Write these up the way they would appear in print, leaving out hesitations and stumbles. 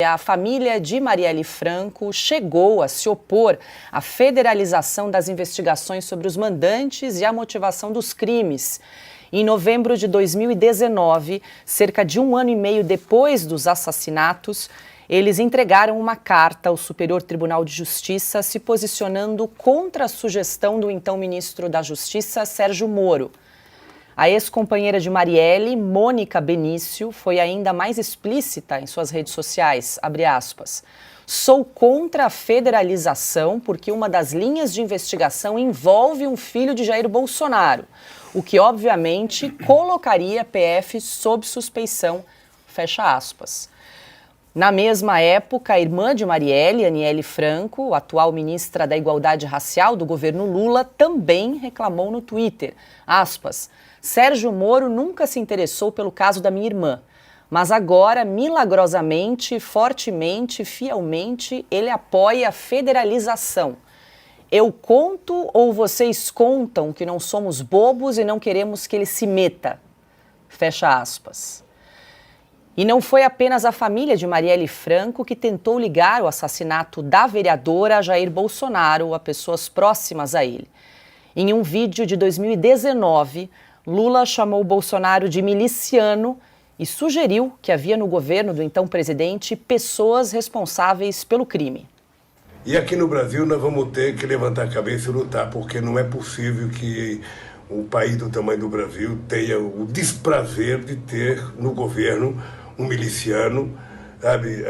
A família de Marielle Franco chegou a se opor à federalização das investigações sobre os mandantes e a motivação dos crimes. Em novembro de 2019, cerca de um ano e meio depois dos assassinatos, eles entregaram uma carta ao Superior Tribunal de Justiça se posicionando contra a sugestão do então ministro da Justiça, Sérgio Moro. A ex-companheira de Marielle, Mônica Benício, foi ainda mais explícita em suas redes sociais, abre aspas, "Sou contra a federalização porque uma das linhas de investigação envolve um filho de Jair Bolsonaro, o que obviamente colocaria a PF sob suspeição", fecha aspas. Na mesma época, a irmã de Marielle, Aniele Franco, atual ministra da Igualdade Racial do governo Lula, também reclamou no Twitter, aspas, "Sérgio Moro nunca se interessou pelo caso da minha irmã, mas agora, milagrosamente, fortemente, fielmente, ele apoia a federalização. Eu conto ou vocês contam que não somos bobos e não queremos que ele se meta?" Fecha aspas. E não foi apenas a família de Marielle Franco que tentou ligar o assassinato da vereadora a Jair Bolsonaro a pessoas próximas a ele. Em um vídeo de 2019, Lula chamou Bolsonaro de miliciano e sugeriu que havia no governo do então presidente pessoas responsáveis pelo crime. E aqui no Brasil nós vamos ter que levantar a cabeça e lutar, porque não é possível que um país do tamanho do Brasil tenha o desprazer de ter no governo um miliciano, sabe,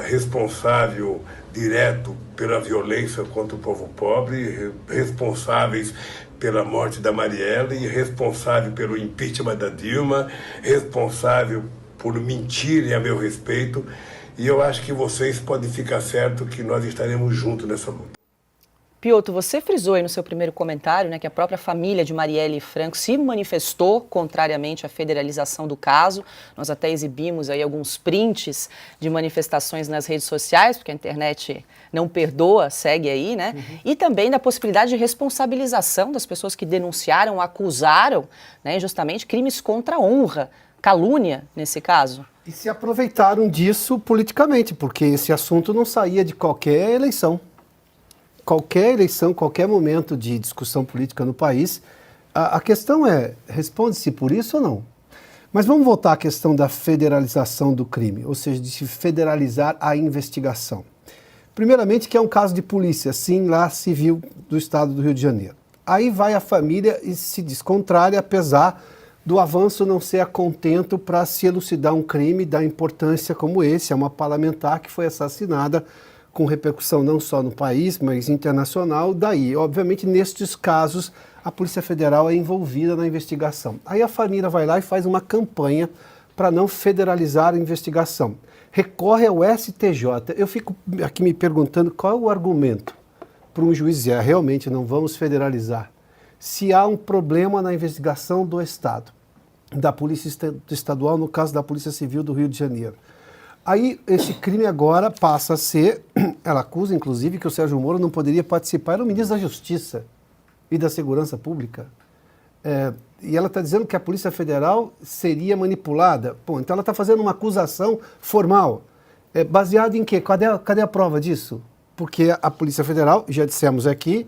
responsável direto pela violência contra o povo pobre, responsáveis pela morte da Marielle, responsável pelo impeachment da Dilma, responsável por mentirem a meu respeito. E eu acho que vocês podem ficar certo que nós estaremos juntos nessa luta. Piotr, você frisou aí no seu primeiro comentário, né, que a própria família de Marielle Franco se manifestou contrariamente à federalização do caso. Nós até exibimos aí alguns prints de manifestações nas redes sociais, porque a internet não perdoa, segue aí, né? E também da possibilidade de responsabilização das pessoas que denunciaram, acusaram, né, justamente crimes contra a honra, calúnia nesse caso. E se aproveitaram disso politicamente, porque esse assunto não saía de qualquer eleição. Qualquer eleição, qualquer momento de discussão política no país, a questão é, responde-se por isso ou não? Mas vamos voltar à questão da federalização do crime, ou seja, de se federalizar a investigação. Primeiramente, que é um caso de polícia, sim, lá civil do estado do Rio de Janeiro. Aí vai a família e se diz contrária, apesar do avanço não ser a contento para se elucidar um crime da importância como esse. É uma parlamentar que foi assassinada com repercussão não só no país, mas internacional. Daí, obviamente, nestes casos, a Polícia Federal é envolvida na investigação. Aí a família vai lá e faz uma campanha para não federalizar a investigação. Recorre ao STJ. Eu fico aqui me perguntando qual é o argumento para um juiz dizer, realmente não vamos federalizar, se há um problema na investigação do Estado, da Polícia Estadual, no caso da Polícia Civil do Rio de Janeiro. Aí, esse crime agora passa a ser, ela acusa, inclusive, que o Sérgio Moro não poderia participar, era o ministro da Justiça e da Segurança Pública. E ela está dizendo que a Polícia Federal seria manipulada. Bom, então ela está fazendo uma acusação formal. Baseada em quê? Cadê a prova disso? Porque a Polícia Federal, já dissemos aqui,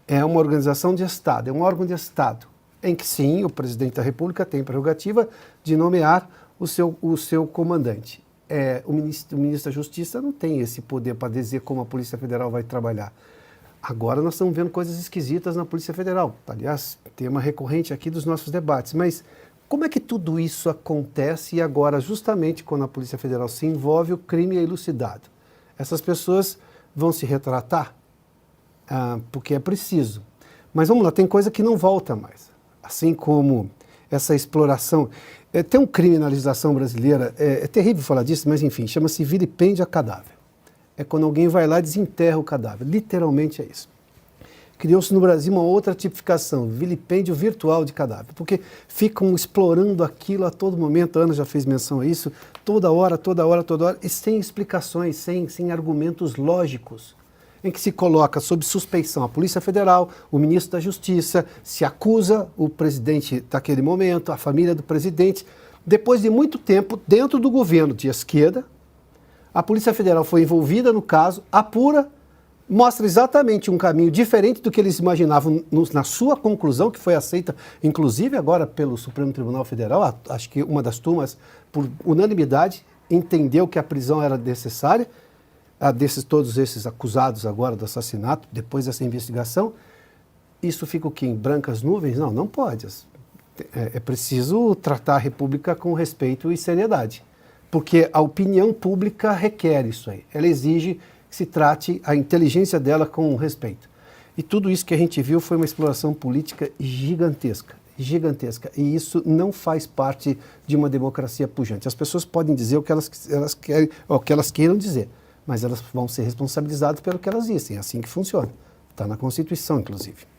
é uma organização de Estado, é um órgão de Estado, em que sim, o presidente da República tem prerrogativa de nomear o seu comandante. O ministro da Justiça não tem esse poder para dizer como a Polícia Federal vai trabalhar. Agora nós estamos vendo coisas esquisitas na Polícia Federal. Aliás, tema recorrente aqui dos nossos debates. Mas como é que tudo isso acontece e agora, justamente quando a Polícia Federal se envolve, o crime é elucidado? Essas pessoas vão se retratar? Porque é preciso. Mas vamos lá, tem coisa que não volta mais. Assim como essa exploração. Tem uma criminalização brasileira, é terrível falar disso, mas enfim, chama-se vilipêndio a cadáver. É quando alguém vai lá e desenterra o cadáver, literalmente é isso. Criou-se no Brasil uma outra tipificação, vilipêndio virtual de cadáver, porque ficam explorando aquilo a todo momento, a Ana já fez menção a isso, toda hora, e sem explicações, sem argumentos lógicos, em que se coloca sob suspeição a Polícia Federal, o ministro da Justiça, se acusa o presidente daquele momento, a família do presidente. Depois de muito tempo, dentro do governo de esquerda, A Polícia Federal foi envolvida no caso, apura, mostra exatamente um caminho diferente do que eles imaginavam na sua conclusão, que foi aceita, inclusive agora pelo Supremo Tribunal Federal. Acho que uma das turmas, por unanimidade, entendeu que a prisão era necessária, todos esses acusados agora do assassinato, depois dessa investigação. Isso fica o quê? Em brancas nuvens? Não, não pode. É preciso tratar a República com respeito e seriedade, porque a opinião pública requer isso aí. Ela exige que se trate a inteligência dela com respeito. E tudo isso que a gente viu foi uma exploração política gigantesca, gigantesca. E isso não faz parte de uma democracia pujante. As pessoas podem dizer o que elas querem, o que elas queiram dizer, mas elas vão ser responsabilizadas pelo que elas dizem. É assim que funciona. Está na Constituição, inclusive.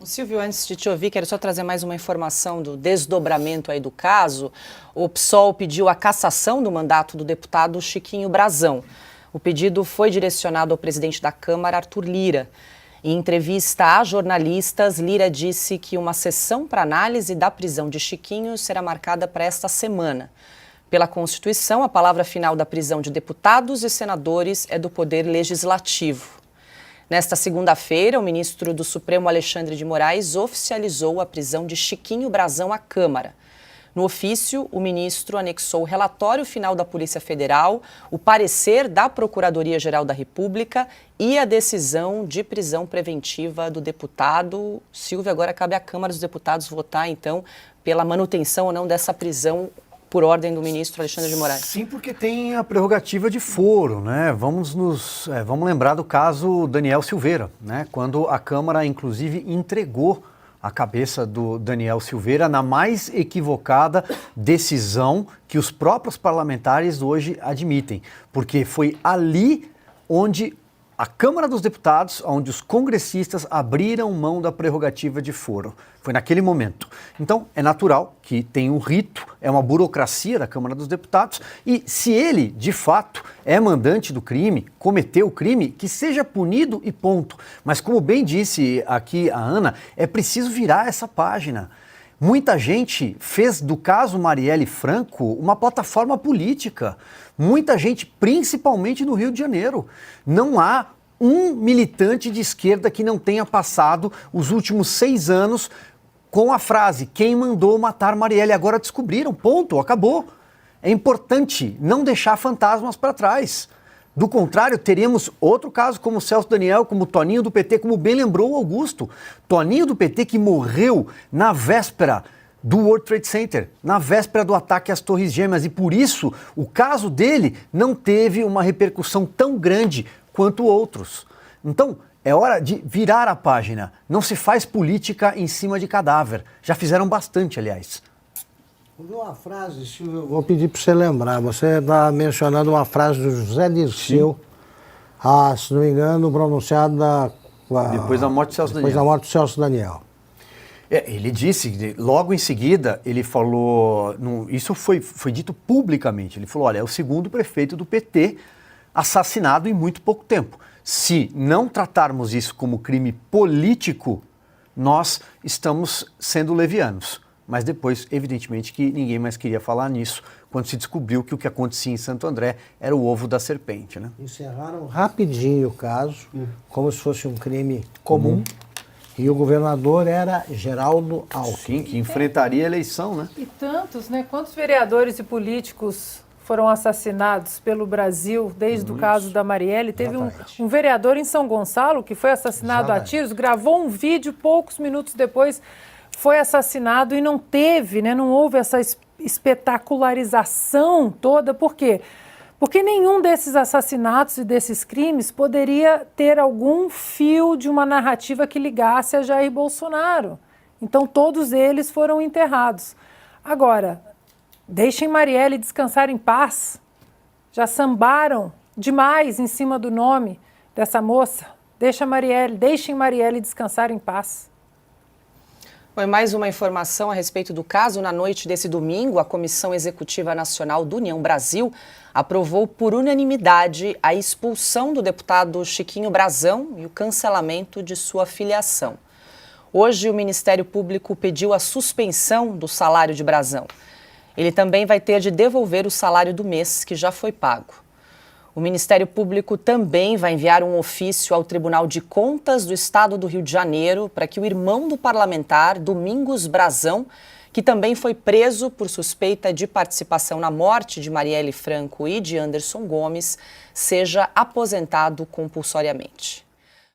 Silvio, antes de te ouvir, quero só trazer mais uma informação do desdobramento aí do caso. O PSOL pediu a cassação do mandato do deputado Chiquinho Brazão. O pedido foi direcionado ao presidente da Câmara, Arthur Lira. Em entrevista a jornalistas, Lira disse que uma sessão para análise da prisão de Chiquinho será marcada para esta semana. Pela Constituição, a palavra final da prisão de deputados e senadores é do Poder Legislativo. Nesta segunda-feira, o ministro do Supremo, Alexandre de Moraes, oficializou a prisão de Chiquinho Brazão à Câmara. No ofício, o ministro anexou o relatório final da Polícia Federal, o parecer da Procuradoria-Geral da República e a decisão de prisão preventiva do deputado. Silvio, agora cabe à Câmara dos Deputados votar, então, pela manutenção ou não dessa prisão por ordem do ministro Alexandre de Moraes. Sim, porque tem a prerrogativa de foro, né? Vamos lembrar do caso Daniel Silveira, né? Quando a Câmara, inclusive, entregou a cabeça do Daniel Silveira na mais equivocada decisão que os próprios parlamentares hoje admitem, porque foi ali onde a Câmara dos Deputados, onde os congressistas abriram mão da prerrogativa de foro. Foi naquele momento. Então, é natural que tenha um rito, é uma burocracia da Câmara dos Deputados, e se ele, de fato, é mandante do crime, cometeu o crime, que seja punido e ponto. Mas, como bem disse aqui a Ana, é preciso virar essa página. Muita gente fez do caso Marielle Franco uma plataforma política. Muita gente, principalmente no Rio de Janeiro. Não há um militante de esquerda que não tenha passado os últimos 6 anos com a frase: quem mandou matar Marielle? Agora descobriram, ponto, acabou. É importante não deixar fantasmas para trás. Do contrário, teremos outro caso como o Celso Daniel, como o Toninho do PT, como bem lembrou o Augusto. Toninho do PT que morreu na véspera do World Trade Center, na véspera do ataque às Torres Gêmeas, e por isso o caso dele não teve uma repercussão tão grande quanto outros. Então, é hora de virar a página. Não se faz política em cima de cadáver. Já fizeram bastante, aliás. Uma frase, Silvio, vou pedir para você lembrar. Você está mencionando uma frase do José Dirceu, se não me engano, pronunciada depois da morte do Celso Daniel. Depois da morte do Celso Daniel. Ele disse, logo em seguida, ele falou, isso foi dito publicamente, ele falou, olha, é o segundo prefeito do PT assassinado em muito pouco tempo. Se não tratarmos isso como crime político, nós estamos sendo levianos. Mas depois, evidentemente, que ninguém mais queria falar nisso, quando se descobriu que o que acontecia em Santo André era o ovo da serpente, né? Encerraram rapidinho o caso, como se fosse um crime comum. E o governador era Geraldo Alckmin. Sim, que enfrentaria a eleição, né? E tantos, né? Quantos vereadores e políticos foram assassinados pelo Brasil desde o caso da Marielle? Teve um vereador em São Gonçalo que foi assassinado a tiros, gravou um vídeo, poucos minutos depois foi assassinado e não teve, né? Não houve essa espetacularização toda. Por quê? Porque nenhum desses assassinatos e desses crimes poderia ter algum fio de uma narrativa que ligasse a Jair Bolsonaro. Então, todos eles foram enterrados. Agora, deixem Marielle descansar em paz. Já sambaram demais em cima do nome dessa moça. Deixem Marielle descansar em paz. Foi mais uma informação a respeito do caso. Na noite desse domingo, a Comissão Executiva Nacional do União Brasil aprovou por unanimidade a expulsão do deputado Chiquinho Brazão e o cancelamento de sua filiação. Hoje, o Ministério Público pediu a suspensão do salário de Brazão. Ele também vai ter de devolver o salário do mês que já foi pago. O Ministério Público também vai enviar um ofício ao Tribunal de Contas do Estado do Rio de Janeiro para que o irmão do parlamentar, Domingos Brazão, que também foi preso por suspeita de participação na morte de Marielle Franco e de Anderson Gomes, seja aposentado compulsoriamente.